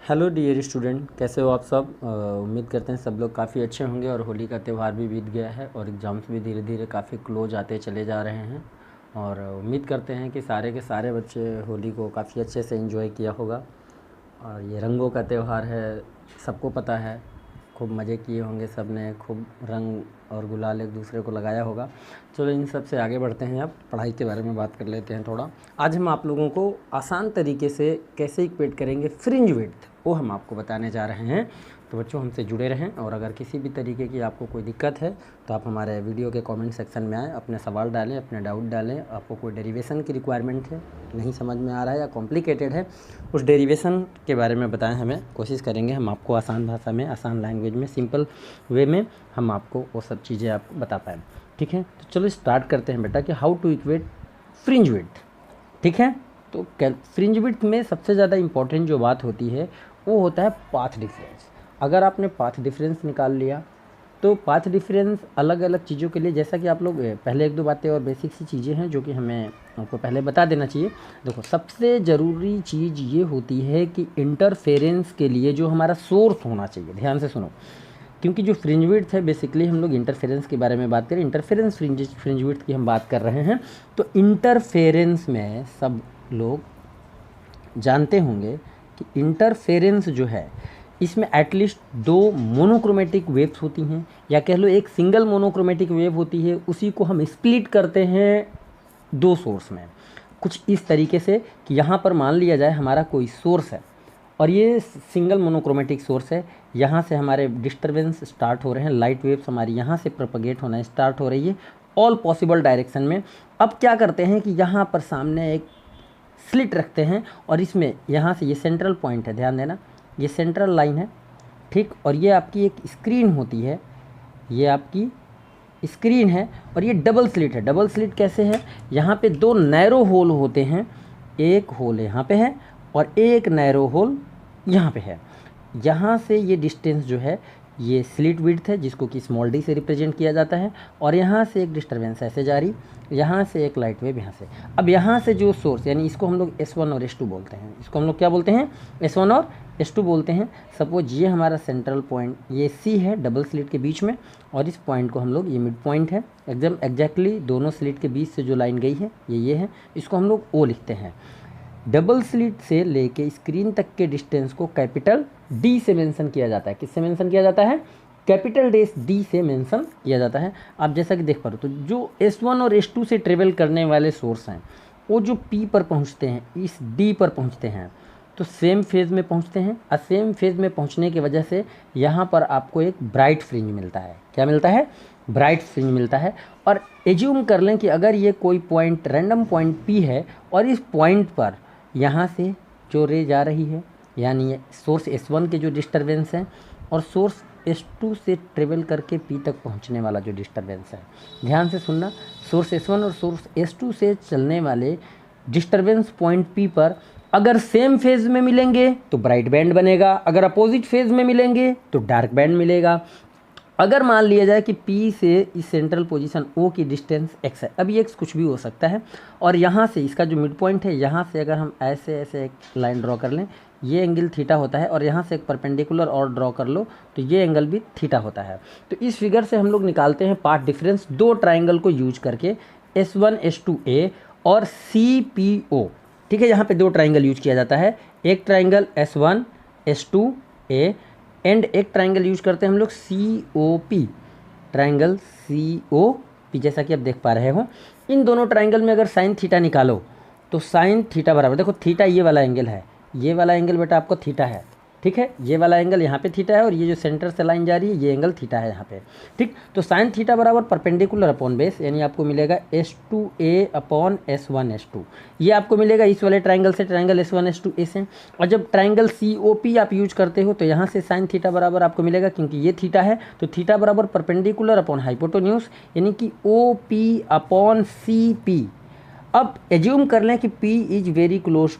Hello dear student, कैसे हो आप सब। उम्मीद करते हैं सब लोग काफ़ी अच्छे होंगे और होली का त्यौहार भी बीत गया है और एग्ज़ाम्स भी धीरे धीरे काफ़ी क्लोज आते चले जा रहे हैं। और उम्मीद करते हैं कि सारे के सारे बच्चे होली को काफ़ी अच्छे से एंजॉय किया होगा। और ये रंगों का त्यौहार है, सबको पता है। खूब मज़े किए होंगे सब ने, खूब रंग और गुलाल एक दूसरे को लगाया होगा। चलो इन सब से आगे बढ़ते हैं, अब पढ़ाई के बारे में बात कर लेते हैं थोड़ा। आज हम आप लोगों को आसान तरीके से कैसे इक्वेट करेंगे फ्रिंज विड्थ, वो हम आपको बताने जा रहे हैं। तो बच्चों हमसे जुड़े रहें, और अगर किसी भी तरीके की आपको कोई दिक्कत है तो आप हमारे वीडियो के कमेंट सेक्शन में आएँ, अपने सवाल डालें, अपने डाउट डालें। आपको कोई डेरिवेशन की रिक्वायरमेंट है, नहीं समझ में आ रहा है या कॉम्प्लिकेटेड है, उस डेरिवेशन के बारे में बताएं हमें। कोशिश करेंगे हम आपको आसान भाषा में, आसान लैंग्वेज में, सिंपल वे में हम आपको वो सब चीज़ें आपको बता पाएँ। ठीक है, तो चलो स्टार्ट करते हैं बेटा कि how to equate fringe width. ठीक है, तो फ्रिंज विड्थ में सबसे ज़्यादा इम्पॉर्टेंट जो बात होती है वो होता है पाथ डिफरेंस। अगर आपने पाथ डिफरेंस निकाल लिया तो पाथ डिफरेंस अलग अलग चीज़ों के लिए, जैसा कि आप लोग पहले एक दो बातें और बेसिक सी चीज़ें हैं जो कि हमें आपको पहले बता देना चाहिए। देखो, सबसे ज़रूरी चीज़ ये होती है कि इंटरफेरेंस के लिए जो हमारा सोर्स होना चाहिए, ध्यान से सुनो, क्योंकि जो फ्रिंज विड्थ है बेसिकली हम लोग इंटरफेरेंस के बारे में बात करें, इंटरफेरेंस फ्रिंज विड्थ की हम बात कर रहे हैं। तो इंटरफेरेंस में सब लोग जानते होंगे कि इंटरफेरेंस जो है इसमें एटलीस्ट दो मोनोक्रोमेटिक वेव्स होती हैं, या कह लो एक सिंगल मोनोक्रोमेटिक वेव होती है। उसी को हम स्प्लिट करते हैं दो सोर्स में, कुछ इस तरीके से कि यहाँ पर मान लिया जाए हमारा कोई सोर्स है और ये सिंगल मोनोक्रोमेटिक सोर्स है। यहाँ से हमारे डिस्टर्बेंस स्टार्ट हो रहे हैं, लाइट वेव्स हमारी यहाँ से प्रोपगेट होना स्टार्ट हो रही है ऑल पॉसिबल डायरेक्शन में। अब क्या करते हैं कि यहाँ पर सामने एक स्लिट रखते हैं और इसमें यहाँ से ये सेंट्रल पॉइंट है, ध्यान देना, ये सेंट्रल लाइन है, ठीक। और ये आपकी एक स्क्रीन होती है, ये आपकी स्क्रीन है, और ये डबल स्लिट है। डबल स्लिट कैसे है, यहाँ पे दो नैरो होल होते हैं, एक होल यहाँ पे है और एक नैरो होल यहाँ पे है। यहाँ से ये डिस्टेंस जो है ये स्लिट विड्थ है, जिसको कि स्मॉल डी से रिप्रेजेंट किया जाता है। और यहाँ से एक डिस्टर्बेंस ऐसे जारी, यहाँ से एक लाइट वेव यहाँ से। अब यहाँ से जो सोर्स, यानी इसको हम लोग S1 और S2 बोलते हैं, इसको हम लोग क्या बोलते हैं, S1 और S2 बोलते हैं। सपोज ये हमारा सेंट्रल पॉइंट ये C है डबल स्लिट के बीच में, और इस पॉइंट को हम लोग, ये मिड पॉइंट है एकदम एग्जैक्टली दोनों स्लिट के बीच से जो लाइन गई है ये है, इसको हम लोग O लिखते हैं। डबल स्लिट से लेके स्क्रीन तक के डिस्टेंस को कैपिटल डी से मेंशन किया जाता है। किससे मेंशन किया जाता है, कैपिटल डी से मेंशन किया जाता है। आप जैसा कि देख पा रहे हो, तो जो S1 और S2 से ट्रेवल करने वाले सोर्स हैं वो जो P पर पहुंचते हैं, इस D पर पहुंचते हैं, तो सेम फेज़ में पहुंचते हैं। और सेम फेज़ में पहुंचने की वजह से यहाँ पर आपको एक ब्राइट फ्रिंज मिलता है। क्या मिलता है, ब्राइट फ्रिंज मिलता है। और एज्यूम कर लें कि अगर ये कोई पॉइंट, रैंडम पॉइंट P है और इस पॉइंट पर यहाँ से जो रे जा रही है, यानी ये सोर्स S1 के जो डिस्टर्बेंस हैं और सोर्स S2 से ट्रेवल करके P तक पहुँचने वाला जो डिस्टर्बेंस है, ध्यान से सुनना, सोर्स S1 और सोर्स S2 से चलने वाले डिस्टर्बेंस पॉइंट P पर अगर सेम फेज़ में मिलेंगे तो ब्राइट बैंड बनेगा, अगर अपोजिट फेज़ में मिलेंगे तो डार्क बैंड मिलेगा। अगर मान लिया जाए कि P से इस सेंट्रल पोजीशन O की डिस्टेंस x है, अब ये x कुछ भी हो सकता है, और यहाँ से इसका जो मिड पॉइंट है, यहाँ से अगर हम ऐसे ऐसे एक लाइन ड्रॉ कर लें, ये एंगल थीटा होता है, और यहाँ से एक परपेंडिकुलर और ड्रॉ कर लो तो ये एंगल भी थीटा होता है। तो इस फिगर से हम लोग निकालते हैं पाथ डिफरेंस दो ट्राइंगल को यूज करके, S1 S2A और CPO। ठीक है, यहाँ पे दो ट्राइंगल यूज किया जाता है, एक ट्राइंगल S1 S2A एंड एक ट्राइंगल यूज करते हैं हम लोग COP, ट्राइंगल COP, जैसा कि आप देख पा रहे हो। इन दोनों ट्राइंगल में अगर साइन थीटा निकालो तो साइन थीटा बराबर, देखो थीटा ये वाला एंगल है, ये वाला एंगल बेटा आपको थीटा है, ठीक है, ये वाला एंगल यहाँ पे थीटा है, और ये जो सेंटर से लाइन जा रही है ये एंगल थीटा है यहाँ पे, ठीक। तो साइन थीटा बराबर परपेंडिकुलर अपॉन बेस, यानी आपको मिलेगा S2A अपॉन S1 S2, ये आपको मिलेगा इस वाले ट्राइंगल से, ट्राइंगल S1 S2A से। और जब ट्राइंगल COP आप यूज करते हो तो यहाँ से साइन थीटा बराबर आपको मिलेगा, क्योंकि ये थीटा है तो थीटा बराबर परपेंडिकुलर अपॉन हाइपोटेन्यूज, यानी कि OP अपॉन CP। अब एज्यूम कर लें कि P is very close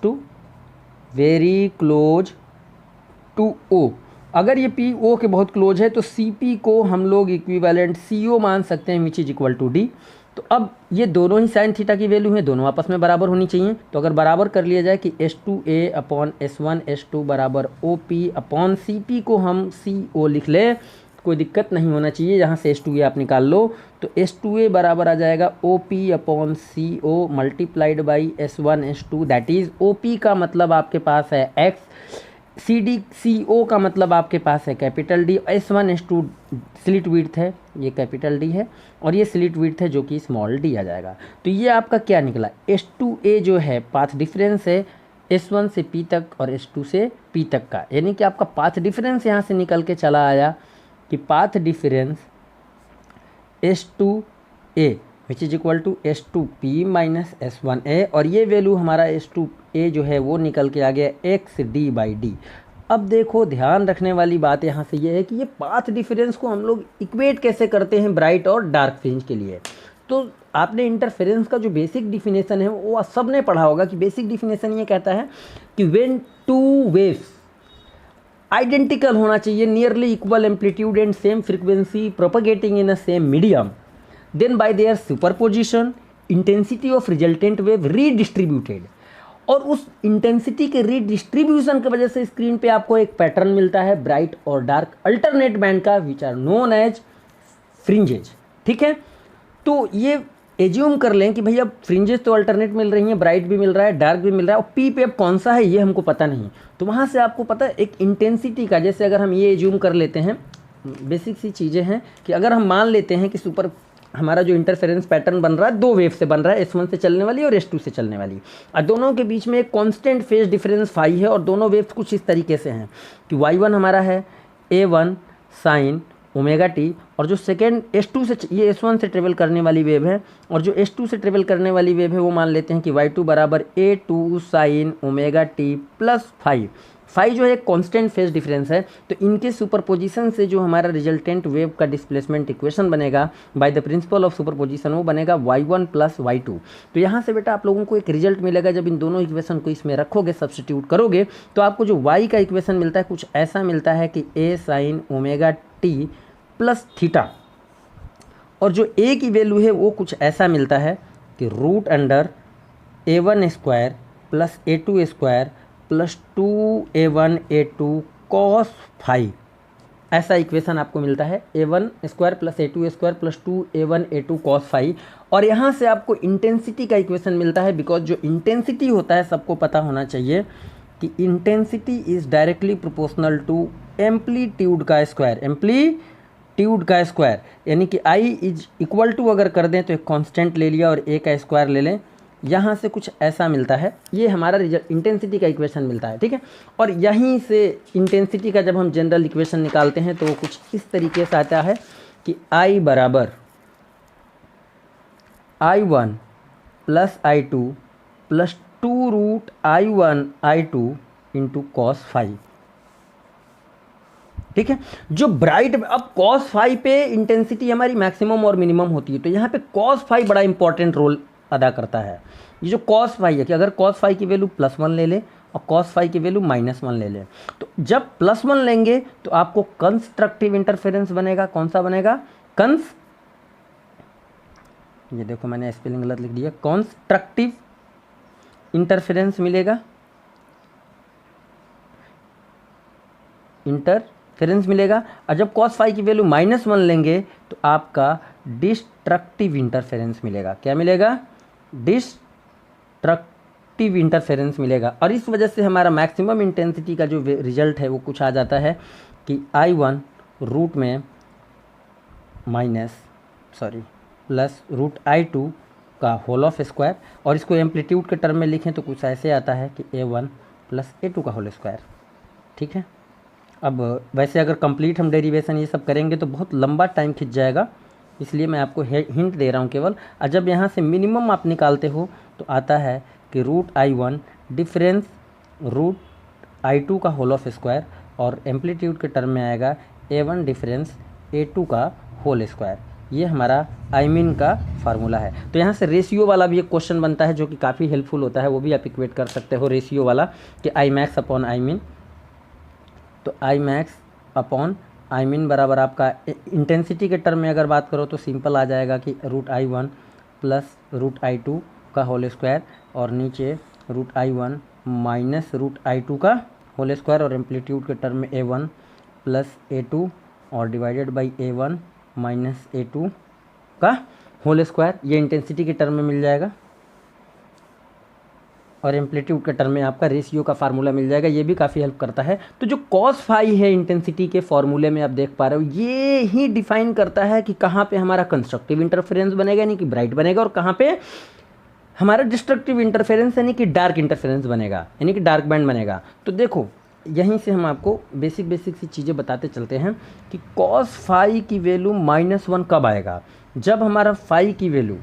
to O। अगर ये P O के बहुत क्लोज है तो CP को हम लोग इक्विवेलेंट CO मान सकते हैं, which is equal to D। तो अब ये दोनों ही साइन थीटा की वैल्यू है, दोनों आपस में बराबर होनी चाहिए। तो अगर बराबर कर लिया जाए कि S2A अपॉन S1 S2 बराबर OP अपॉन CP को हम CO लिख ले, कोई दिक्कत नहीं होना चाहिए। यहाँ से S2A आप निकाल लो तो S2A बराबर आ जाएगा OP upon CO multiplied by S1 S2, that is OP का मतलब आपके पास है X, CO का मतलब आपके पास है capital D, S1 S2 slit width है, ये कैपिटल D है, और ये स्लिट विड्थ है जो कि स्मॉल d आ जाएगा। तो ये आपका क्या निकला, S2A जो है पाथ डिफरेंस है S1 से P तक और S2 से P तक का, यानी कि आपका पाथ डिफरेंस यहाँ से निकल के चला आया कि path difference S2A which is equal to S2P minus S1A, और ये वैल्यू हमारा S2A जो है वो निकल के आ गया XD/D। अब देखो ध्यान रखने वाली बात यहाँ से ये है कि ये पाथ डिफरेंस को हम लोग इक्वेट कैसे करते हैं ब्राइट और डार्क फ्रिंज के लिए। तो आपने इंटरफेरेंस का जो बेसिक डिफिनेशन है वो सब ने पढ़ा होगा कि बेसिक डिफिनेशन ये कहता है कि व्हेन टू वेव्स आइडेंटिकल होना चाहिए, nearly equal amplitude and same frequency propagating in a same medium, then by their superposition intensity of resultant wave redistributed, और उस इंटेंसिटी के रीडिस्ट्रीब्यूशन की वजह से स्क्रीन पे आपको एक पैटर्न मिलता है ब्राइट और डार्क अल्टरनेट बैंड का, which are known as fringes. ठीक है, तो ये एज्यूम कर लें कि भाई अब फ्रिंजेस तो अल्टरनेट मिल रही हैं, ब्राइट भी मिल रहा है, डार्क भी मिल रहा है, और पी पे अब कौन सा है ये हमको पता नहीं। तो वहाँ से आपको पता है एक इंटेंसिटी का, जैसे अगर हम ये एज्यूम कर लेते हैं, बेसिक सी चीज़ें हैं कि अगर हम मान लेते हैं कि हमारा जो इंटरफेरेंस पैटर्न बन रहा है दो वेव से बन रहा है, S1 से चलने वाली और S2 से चलने वाली, और दोनों के बीच में एक कांस्टेंट फेज डिफरेंस फाई है, और दोनों वेव्स कुछ इस तरीके से हैं कि Y1 हमारा है A1 साइन ओमेगा टी, और जो सेकेंड S2 से, ये S1 से ट्रेवल करने वाली वेव है, और जो S2 से ट्रेवल करने वाली वेव है वो मान लेते हैं कि Y2 बराबर A2 sine omega t plus phi जो है एक कांस्टेंट फेज डिफरेंस है। तो इनके सुपरपोजिशन से जो हमारा रिजल्टेंट वेव का डिस्प्लेसमेंट इक्वेशन बनेगा by the principle of superposition, वो बनेगा Y1 प्लस Y2। तो यहाँ से बेटा आप लोगों को एक रिजल्ट मिलेगा, जब इन दोनों इक्वेशन को इसमें रखोगे, सब्स्टिट्यूट करोगे, तो आपको जो Y का इक्वेशन मिलता है कुछ ऐसा मिलता है कि A sign omega t plus theta, और जो A की वैल्यू है वो कुछ ऐसा मिलता है कि root under A1 square plus A2 square plus 2A1 A2 cos phi, ऐसा इक्वेशन आपको मिलता है A1 square plus A2 square plus 2A1 A2 cos phi. और यहाँ से आपको इंटेंसिटी का इक्वेशन मिलता है, बिकॉज जो इंटेंसिटी होता है सबको पता होना चाहिए कि intensity is directly proportional to amplitude का स्क्वायर, एम्पलीट्यूड का स्क्वायर, यानी कि I इज इक्वल टू अगर कर दें तो एक कांस्टेंट ले लिया और A का स्क्वायर ले लें, यहाँ से कुछ ऐसा मिलता है, ये हमारा रिजल्ट इंटेंसिटी का इक्वेशन मिलता है। ठीक है, और यहीं से इंटेंसिटी का जब हम जनरल इक्वेशन निकालते हैं तो वो कुछ इस तरीके से आता है कि I बराबर I1 plus I2 plus 2 root I1 I2 into cos phi. ठीक है, जो ब्राइट, अब कॉस फाई पे इंटेंसिटी हमारी मैक्सिमम और मिनिमम होती है, तो यहाँ पे कॉस फाई बड़ा इंपॉर्टेंट रोल अदा करता है। ये जो कॉस फाई है कि अगर कॉस फाई की वैल्यू +1 ले लें और कॉस फाई की वैल्यू -1 ले लें, तो जब +1 लेंगे तो आपको कंस्ट्रक्टिव इंटरफेरेंस बनेगा। कौन सा बनेगा? ये देखो मैंने स्पेलिंग गलत लिख दिया, कंस्ट्रक्टिव इंटरफेरेंस मिलेगा, इंटरफेरेंस मिलेगा। और जब कॉस फाई की वैल्यू -1 लेंगे तो आपका डिस्ट्रक्टिव इंटरफेरेंस मिलेगा। क्या मिलेगा? डिस्ट्रक्टिव इंटरफेरेंस मिलेगा। और इस वजह से हमारा मैक्सिमम इंटेंसिटी का जो रिजल्ट है वो कुछ आ जाता है कि I1 रूट में प्लस रूट I2 का होल ऑफ स्क्वायर, और इसको एम्पलीट्यूड के टर्म में लिखें तो कुछ ऐसे आता है कि A1 प्लस A2 का होल स्क्वायर। ठीक है, अब वैसे अगर कंप्लीट हम डेरिवेशन ये सब करेंगे तो बहुत लंबा टाइम खिंच जाएगा, इसलिए मैं आपको हिंट दे रहा हूँ केवल। और जब यहाँ से मिनिमम आप निकालते हो तो आता है कि root I1 difference root I2 का होल ऑफ स्क्वायर, और एम्पलीट्यूड के टर्म में आएगा A1 डिफरेंस A2 का होल स्क्वायर। ये हमारा आईमीन का फार्मूला है। तो यहाँ से रेशियो वाला भी एक क्वेश्चन बनता है जो कि काफ़ी हेल्पफुल होता है, वो भी आप इक्वेट कर सकते हो रेशियो वाला कि आई मैक्स अपॉन आईमीन। तो आई मैक्स अपॉन आईमीन बराबर आपका इंटेंसिटी के टर्म में अगर बात करो तो सिंपल आ जाएगा कि रूट I1 प्लस √I2 का होल स्क्वायर और नीचे √I1 माइनस √I2 का होल स्क्वायर और एम्पलीट्यूड के टर्म में A1 प्लस A2 और divided by A1 minus A2 का होल स्क्वायर, ये इंटेंसिटी के टर्म में मिल जाएगा और एम्पलीट्यूड के टर्म में आपका रेशियो का फार्मूला मिल जाएगा। ये भी काफ़ी हेल्प करता है। तो जो कॉस फाई है इंटेंसिटी के फॉर्मूले में आप देख पा रहे हो, ये ही डिफाइन करता है कि कहाँ पे हमारा कंस्ट्रक्टिव इंटरफेरेंस बनेगा यानी कि ब्राइट बनेगा और कहाँ पे हमारा डिस्ट्रक्टिव इंटरफेरेंस यानी कि डार्क इंटरफेरेंस बनेगा, यानी कि डार्क बैंड बनेगा। तो देखो यहीं से हम आपको बेसिक सी चीज़ें बताते चलते हैं कि कॉस फाई की वैल्यू -1 कब आएगा, जब हमारा फाई की वैल्यू,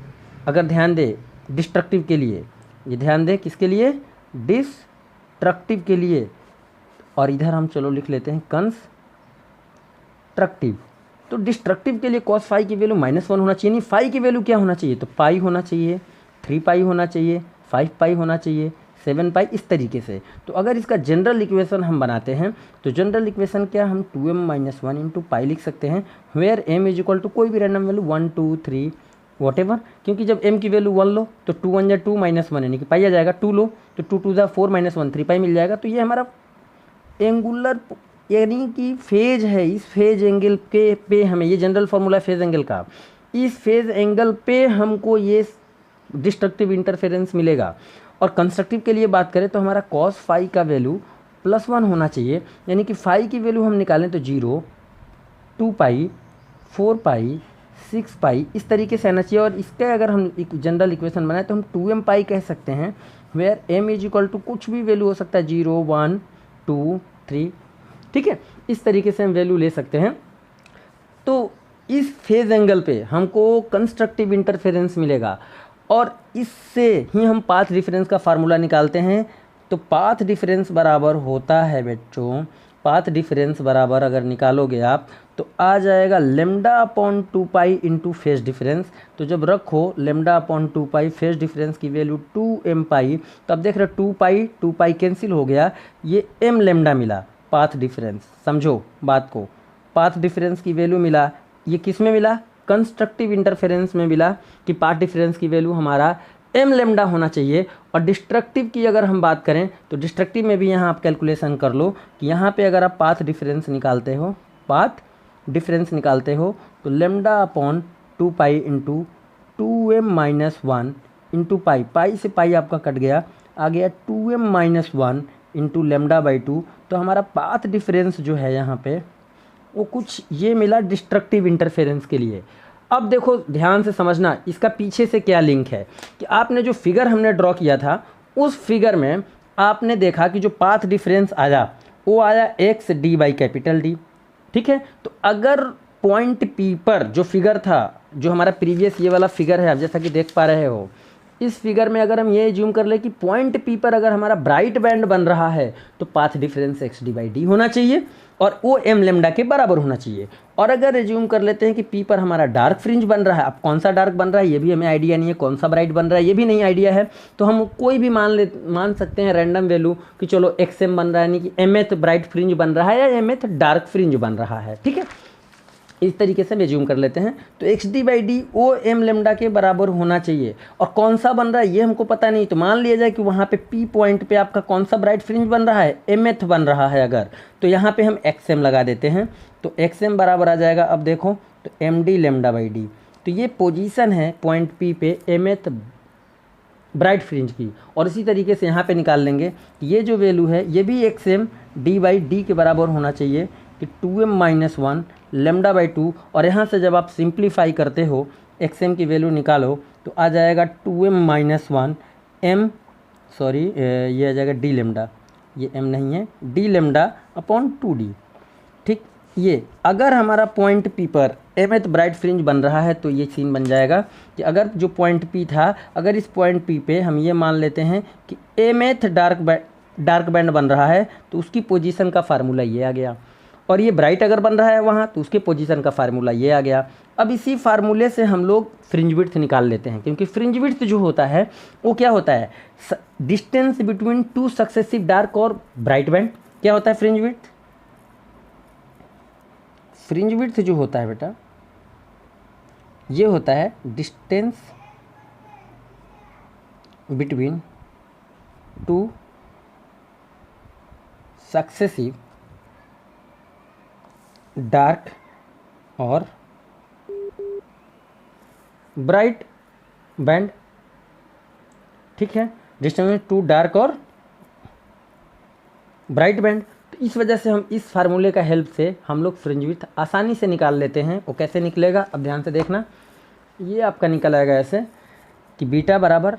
अगर ध्यान दे डिस्ट्रक्टिव के लिए, ये ध्यान दे किसके लिए, डिस्ट्रक्टिव के लिए, और इधर हम चलो लिख लेते हैं कंस्ट्रक्टिव। तो डिस्ट्रक्टिव के लिए कॉस फाई की वैल्यू -1 होना चाहिए, नहीं फाई की वैल्यू क्या होना चाहिए, तो पाई होना चाहिए, 3 पाई होना चाहिए, 5 पाई होना चाहिए, 7 पाई, इस तरीके से। तो अगर इसका जनरल इक्वेशन हम बनाते हैं तो जनरल इक्वेशन क्या, हम 2m-1 इंटू पाई लिख सकते हैं, where m is equal to कोई भी रैंडम वैल्यू 1 2 3 वॉटेवर, क्योंकि जब m की वैल्यू 1 लो तो 2 1 2 -1 यानी कि पाई आ जाएगा, 2 लो तो 2 2 4 -1 3 पाई मिल जाएगा। तो ये हमारा एंगुलर यानी कि फेज है, इस फेज एंगल के पे हमें, ये जनरल फार्मूला फेज एंगल का, इस फेज एंगल पे हमको ये डिस्ट्रक्टिव इंटरफेरेंस मिलेगा। और कंस्ट्रक्टिव के लिए बात करें तो हमारा कॉस फाई का वैल्यू +1 होना चाहिए, यानी कि फाई की वैल्यू हम निकालें तो 0 2 पाई 4 पाई 6 पाई इस तरीके से आना चाहिए। और इसका अगर हम एक जनरल इक्वेशन बनाए तो हम 2m पाई कह सकते हैं, where m is equal to कुछ भी वैल्यू हो सकता है, 0 1 2 3, ठीक है, इस तरीके से हम वैल्यू ले सकते हैं। तो इस फेज एंगल पे हमको कंस्ट्रक्टिव इंटरफेरेंस मिलेगा और इससे ही हम पाथ डिफरेंस का फार्मूला निकालते हैं। तो पाथ डिफरेंस बराबर होता है बच्चों, पाथ डिफरेंस बराबर अगर निकालोगे आप तो आ जाएगा λ/2 पाई इंटू फेज डिफरेंस। तो जब रखो λ/2 पाई फेज डिफरेंस की वैल्यू 2m पाई, तो अब देख रहे 2 पाई कैंसिल हो गया, ये m λ मिला पाथ डिफरेंस, समझो बात को, पाथ डिफरेंस की वैल्यू मिला, ये किस में मिला, कंस्ट्रक्टिव इंटरफेरेंस में मिला कि पाथ डिफरेंस की वैल्यू हमारा m λ होना चाहिए। और डिस्ट्रक्टिव की अगर हम बात करें तो डिस्ट्रक्टिव में भी यहाँ आप कैलकुलेशन कर लो कि यहाँ पे अगर आप पाथ डिफरेंस निकालते हो, पाथ डिफरेंस निकालते हो तो λ/2 pi into 2m-1 into pi, पाई से पाई आपका कट गया, आ गया 2m-1 इंटू λ/2। तो हमारा पाथ डिफरेंस जो है यहाँ पे वो कुछ ये मिला डिस्ट्रक्टिव इंटरफेरेंस के लिए। अब देखो ध्यान से समझना इसका पीछे से क्या लिंक है कि आपने जो फिगर हमने ड्रॉ किया था उस फिगर में आपने देखा कि जो पाथ डिफरेंस आया वो आया XD/D, ठीक है। तो अगर पॉइंट P पर जो फिगर था, जो हमारा प्रीवियस ये वाला फिगर है, आप जैसा कि देख पा रहे हो, इस फिगर में अगर हम ये एज्यूम कर ले कि पॉइंट P पर अगर हमारा ब्राइट बैंड बन रहा है तो पाथ डिफरेंस XD/D होना चाहिए और वो m λ के बराबर होना चाहिए। और अगर एज्यूम कर लेते हैं कि P पर हमारा डार्क फ्रिंज बन रहा है, अब कौन सा डार्क बन रहा है ये भी हमें आइडिया नहीं है, कौन सा ब्राइट बन रहा है ये भी नहीं आइडिया है, तो हम कोई भी मान सकते हैं रैंडम वैल्यू कि चलो XM बन रहा है, यानी कि mth ब्राइट फ्रिंज बन रहा है या mth डार्क फ्रिंज बन रहा है, ठीक है, इस तरीके से हम एज्यूम कर लेते हैं। तो XD/D वो m λ के बराबर होना चाहिए। और कौन सा बन रहा है ये हमको पता नहीं, तो मान लिया जाए कि वहाँ पे P पॉइंट पे आपका कौन सा ब्राइट फ्रिंज बन रहा है, mth बन रहा है अगर, तो यहाँ पे हम XM लगा देते हैं। तो XM बराबर आ जाएगा, अब देखो तो md λ/d। तो ये पोजीशन है पॉइंट P पे mth ब्राइट फ्रिंज की। और इसी तरीके से यहाँ पे निकाल लेंगे ये जो वैल्यू है ये भी XM d/d के बराबर होना चाहिए कि 2m-1 λ/2। और यहाँ से जब आप सिंप्लीफाई करते हो XM की वैल्यू निकालो तो आ जाएगा 2m-1 ये आ जाएगा d λ, ये m नहीं है, d λ/2d, ठीक। ये अगर हमारा पॉइंट P पर mth ब्राइट फ्रिंज बन रहा है तो ये सीन बन जाएगा कि अगर जो पॉइंट P था, अगर इस पॉइंट P पे हम ये मान लेते हैं कि mth डार्क बैंड बन रहा है तो उसकी पोजीशन का फार्मूला ये आ गया। और ये ब्राइट अगर बन रहा है वहाँ तो उसके पोजीशन का फार्मूला ये आ गया। अब इसी फार्मूले से हम लोग फ्रिंज विड्थ निकाल लेते हैं, क्योंकि फ्रिंज विड्थ जो होता है वो क्या होता है, डिस्टेंस बिटवीन 2 सक्सेसिव डार्क और ब्राइट बैंड। क्या होता है फ्रिंज विड्थ, फ्रिंज विड्थ जो होता है बेटा ये होता है distance between two successive dark और ब्राइट बैंड। ठीक है, डिस्टिंग्विश टू डार्क और ब्राइट बैंड। तो इस वजह से हम इस फार्मूले का हेल्प से हम लोग फ्रिंज विड्थ आसानी से निकाल लेते हैं। वो कैसे निकलेगा, अब ध्यान से देखना। ये आपका निकल आएगा ऐसे कि बीटा बराबर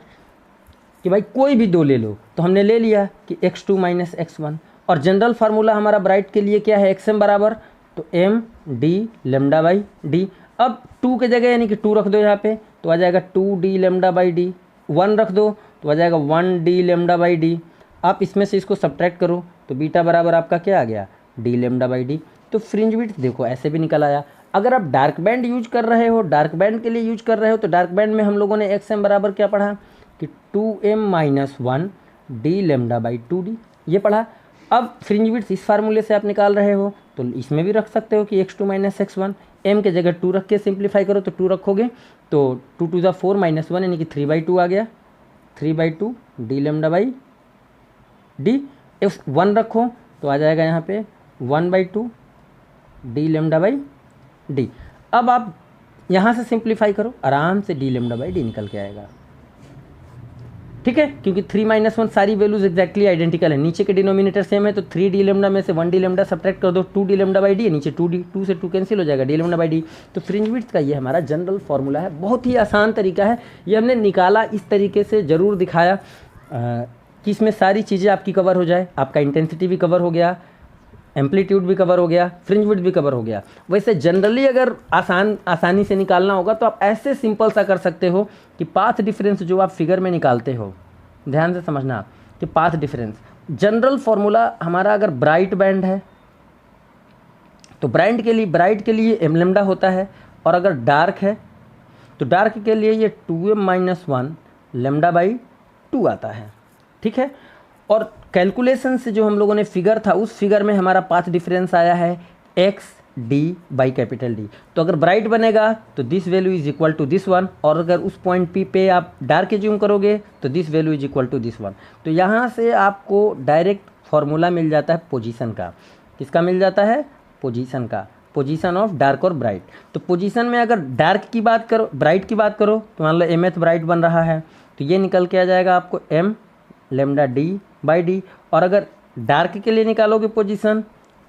कि भाई कोई भी दो ले लो, तो हमने ले लिया कि x2 माइनस x1, और जनरल फार्मूला हमारा ब्राइट के लिए क्या है, xm बराबर तो m d lambda by D. अब 2 के जगह यानी कि 2 रख दो यहाँ पे, तो आ जाएगा 2d लेमडा बाई डी। 1 रख दो तो आ जाएगा 1d लेमडा बाई डी। आप इसमें से इसको सब्ट्रैक्ट करो तो बीटा बराबर आपका क्या आ गया, d लेमडा बाई डी। तो फ्रिंज विड्थ देखो ऐसे भी निकल आया। अगर आप डार्क बैंड यूज कर रहे हो, डार्क बैंड के लिए यूज कर रहे हो, तो डार्क बैंड में हम लोगों ने xm बराबर क्या पढ़ा कि 2m minus 1 d lambda by 2d, ये पढ़ा। अब फ्रिंज विड्थ इस फार्मूले से आप निकाल रहे हो तो इसमें भी रख सकते हो कि x2 माइनस x1, m के जगह 2 रख के सिंप्लीफाई करो तो 2 रखोगे तो 2 टू ज़ा 4 माइनस 1 यानी कि 3/2 आ गया, 3/2 d lambda by D. If 1 रखो तो आ जाएगा यहाँ पे 1/2 d लेमडा बाई डी। अब आप यहाँ से सिंप्लीफाई करो, आराम से d लेमडा बाई डी निकल के आएगा। ठीक है, क्योंकि 3 माइनस 1 सारी वैल्यूज एक्जैक्टली आइडेंटिकल है, नीचे के डिनोमिनेटर सेम है, तो 3d लेमडा में से 1d लेमडा सब्ट्रैक्ट कर दो, 2d लेमडा बाई डी है, नीचे 2d, 2 से 2 कैंसिल हो जाएगा, d लेमडा बाई डी। तो फ्रिंज विड्थ का ये हमारा जनरल फार्मूला है, बहुत ही आसान तरीका है। ये हमने निकाला इस तरीके से, ज़रूर दिखाया कि इसमें सारी चीज़ें आपकी कवर हो जाए। आपका इंटेंसिटी भी कवर हो गया, एम्पलीट्यूड भी कवर हो गया, फ्रिंज विड्थ भी कवर हो गया। वैसे जनरली अगर आसानी से निकालना होगा तो आप ऐसे सिंपल सा कर सकते हो कि पाथ डिफरेंस जो आप फिगर में निकालते हो, ध्यान से समझना कि पाथ डिफरेंस जनरल फॉर्मूला हमारा अगर ब्राइट बैंड है तो ब्राइट के लिए m लेमडा होता है, और अगर डार्क है तो डार्क के लिए ये 2m माइनस 1 लेमडा बाई 2 आता है। ठीक है, और कैलकुलेशन से जो हम लोगों ने फिगर था, उस फिगर में हमारा पाथ डिफरेंस आया है x d by capital D। तो अगर ब्राइट बनेगा तो this value is equal to this one, और अगर उस पॉइंट P पे आप डार्क एज्यूम करोगे तो this value is equal to this one. तो यहाँ से आपको डायरेक्ट फॉर्मूला मिल जाता है पोजीशन का। किसका मिल जाता है, पोजीशन का, पोजीशन ऑफ डार्क और ब्राइट। तो पोजीशन में अगर डार्क की बात करो, ब्राइट की बात करो, तो मान लो mth ब्राइट बन रहा है, तो ये निकल के आ जाएगा आपको m lambda d by D. और अगर डार्क के लिए निकालोगे पोजीशन,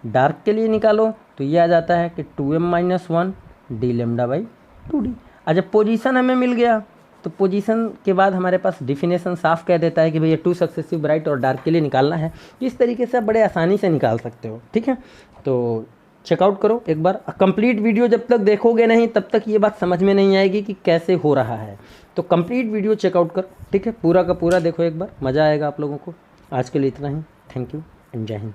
डार्क के लिए निकालो तो ये आ जाता है कि 2m minus 1 d lambda by 2d। अच्छा, पोजीशन हमें मिल गया, तो पोजीशन के बाद हमारे पास डिफिनेशन साफ कह देता है कि भैया 2 सक्सेसिव ब्राइट और डार्क के लिए निकालना है। इस तरीके से आप बड़े आसानी से निकाल सकते हो। ठीक है, तो चेकआउट करो एक बार। कंप्लीट वीडियो जब तक देखोगे नहीं तब तक ये बात समझ में नहीं आएगी कि कैसे हो रहा है। तो कंप्लीट वीडियो चेकआउट करो। ठीक है, पूरा का पूरा देखो एक बार, मज़ा आएगा आप लोगों को। आज के लिए इतना ही, थैंक यू एंड जय हिंद।